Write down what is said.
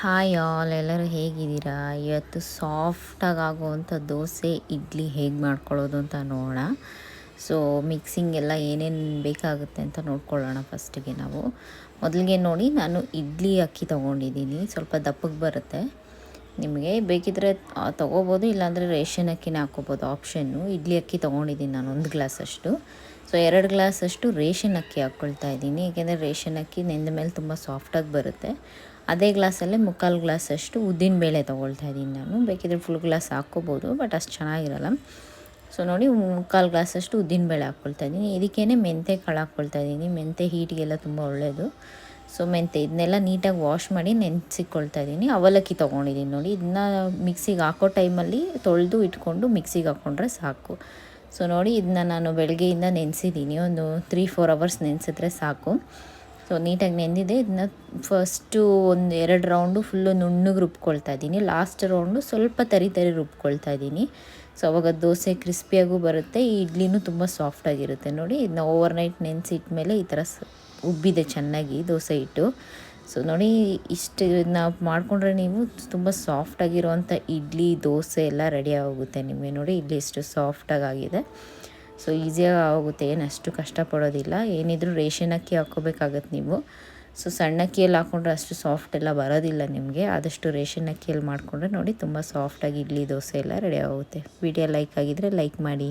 Hi all, ಎಲ್ಲರೂ ಹೇಗಿದ್ದೀರಾ? ಇವತ್ತು ಸಾಫ್ಟಾಗಿ ಆಗುವಂಥ ದೋಸೆ ಇಡ್ಲಿ ಹೇಗೆ ಮಾಡ್ಕೊಳ್ಳೋದು ಅಂತ ನೋಡೋಣ. ಸೊ ಮಿಕ್ಸಿಂಗ್ ಎಲ್ಲ ಏನೇನು ಬೇಕಾಗುತ್ತೆ ಅಂತ ನೋಡ್ಕೊಳ್ಳೋಣ. ಫಸ್ಟಿಗೆ ನಾವು ಮೊದಲಿಗೆ ನೋಡಿ, ನಾನು ಇಡ್ಲಿ ಅಕ್ಕಿ ತೊಗೊಂಡಿದ್ದೀನಿ. ಸ್ವಲ್ಪ ದಪ್ಪಗೆ ಬರುತ್ತೆ. ನಿಮಗೆ ಬೇಕಿದ್ರೆ ತೊಗೋಬೋದು, ಇಲ್ಲಾಂದರೆ ರೇಷನ್ ಅಕ್ಕಿನೇ ಹಾಕ್ಕೋಬೋದು, ಆಪ್ಷನ್ನು. ಇಡ್ಲಿ ಅಕ್ಕಿ ತೊಗೊಂಡಿದ್ದೀನಿ ನಾನು 1 ಗ್ಲಾಸಷ್ಟು. ಸೊ 2 ಗ್ಲಾಸಷ್ಟು ರೇಷನ್ ಅಕ್ಕಿ ಹಾಕ್ಕೊಳ್ತಾ ಇದ್ದೀನಿ, ಏಕೆಂದರೆ ರೇಷನ್ ಅಕ್ಕಿ ನೆಂದ ಮೇಲೆ ತುಂಬ ಸಾಫ್ಟಾಗಿ ಬರುತ್ತೆ. ಅದೇ ಗ್ಲಾಸಲ್ಲೇ 3/4 ಗ್ಲಾಸಷ್ಟು ಉದ್ದಿನಬೇಳೆ ತೊಗೊಳ್ತಾ ಇದ್ದೀನಿ ನಾನು. ಬೇಕಿದ್ರೆ ಫುಲ್ ಗ್ಲಾಸ್ ಹಾಕ್ಕೋಬೋದು, ಬಟ್ ಅಷ್ಟು ಚೆನ್ನಾಗಿರಲ್ಲ. ಸೊ ನೋಡಿ, 3/4 ಗ್ಲಾಸಷ್ಟು ಉದ್ದಿನಬೇಳೆ ಹಾಕ್ಕೊಳ್ತಾ ಇದ್ದೀನಿ. ಇದಕ್ಕೇ ಮೆಂತ್ಯ ಕಾಳು ಹಾಕ್ಕೊಳ್ತಾ ಇದ್ದೀನಿ. ಮೆಂತ್ಯ ಹೀಟಿಗೆಲ್ಲ ತುಂಬ ಒಳ್ಳೆಯದು. ಸೊ ಮೆಂತ್ಯ ಇದನ್ನೆಲ್ಲ ನೀಟಾಗಿ ವಾಶ್ ಮಾಡಿ ನೆನೆಸಿಕೊಳ್ತಾ ಇದ್ದೀನಿ. ಅವಲಕ್ಕಿ ತೊಗೊಂಡಿದ್ದೀನಿ ನೋಡಿ. ಇದನ್ನ ಮಿಕ್ಸಿಗೆ ಹಾಕೋ ಟೈಮಲ್ಲಿ ತೊಳೆದು ಇಟ್ಕೊಂಡು ಮಿಕ್ಸಿಗೆ ಹಾಕ್ಕೊಂಡ್ರೆ ಸಾಕು. ಸೊ ನೋಡಿ, ಇದನ್ನ ನಾನು ಬೆಳಗ್ಗೆಯಿಂದ ನೆನೆಸಿದ್ದೀನಿ. ಒಂದು 3-4 ಅವರ್ಸ್ ನೆನೆಸಿದ್ರೆ ಸಾಕು. ಸೊ ನೀಟಾಗಿ ನೆಂದಿದೆ. ಇದನ್ನ ಫಸ್ಟು 1-2 ರೌಂಡು ಫುಲ್ಲು ನುಣ್ಣಗೆ ರುಬ್ಕೊಳ್ತಾ ಇದ್ದೀನಿ. ಲಾಸ್ಟ್ ರೌಂಡು ಸ್ವಲ್ಪ ತರಿ ರುಬ್ಕೊಳ್ತಾ ಇದ್ದೀನಿ. ಸೊ ಅವಾಗ ದೋಸೆ ಕ್ರಿಸ್ಪಿಯಾಗೂ ಬರುತ್ತೆ, ಈ ಇಡ್ಲಿನೂ ತುಂಬ ಸಾಫ್ಟಾಗಿರುತ್ತೆ. ನೋಡಿ, ಇದನ್ನ ಓವರ್ನೈಟ್ ನೆನೆಸಿಟ್ಮೇಲೆ ಈ ಥರ ಉಬ್ಬಿದೆ ಚೆನ್ನಾಗಿ ದೋಸೆ ಹಿಟ್ಟು. ಸೊ ನೋಡಿ, ಇಷ್ಟು ನಾವು ಮಾಡಿಕೊಂಡ್ರೆ ನೀವು ತುಂಬ ಸಾಫ್ಟಾಗಿರೋವಂಥ ಇಡ್ಲಿ ದೋಸೆ ಎಲ್ಲ ರೆಡಿ ಆಗೋಗುತ್ತೆ ನಿಮಗೆ. ನೋಡಿ, ಇಡ್ಲಿ ಎಷ್ಟು ಸಾಫ್ಟಾಗಿದೆ. ಸೊ ಈಸಿಯಾಗಿ ಆಗೋಗುತ್ತೆ, ಏನು ಅಷ್ಟು ಕಷ್ಟಪಡೋದಿಲ್ಲ. ಏನಿದ್ರು ರೇಷನ್ ಅಕ್ಕಿ ಹಾಕ್ಕೋಬೇಕಾಗತ್ತೆ ನೀವು. ಸೊ ಸಣ್ಣ ಅಕ್ಕಿಯಲ್ಲಿ ಹಾಕ್ಕೊಂಡ್ರೆ ಅಷ್ಟು ಸಾಫ್ಟ್ ಎಲ್ಲ ಬರೋದಿಲ್ಲ ನಿಮಗೆ. ಆದಷ್ಟು ರೇಷನ್ ಅಕ್ಕಿಯಲ್ಲಿ ಮಾಡಿಕೊಂಡ್ರೆ ನೋಡಿ ತುಂಬ ಸಾಫ್ಟಾಗಿ ಇಡ್ಲಿ ದೋಸೆ ಎಲ್ಲ ರೆಡಿ ಆಗುತ್ತೆ. ವಿಡಿಯೋ ಲೈಕ್ ಆಗಿದ್ದರೆ ಲೈಕ್ ಮಾಡಿ.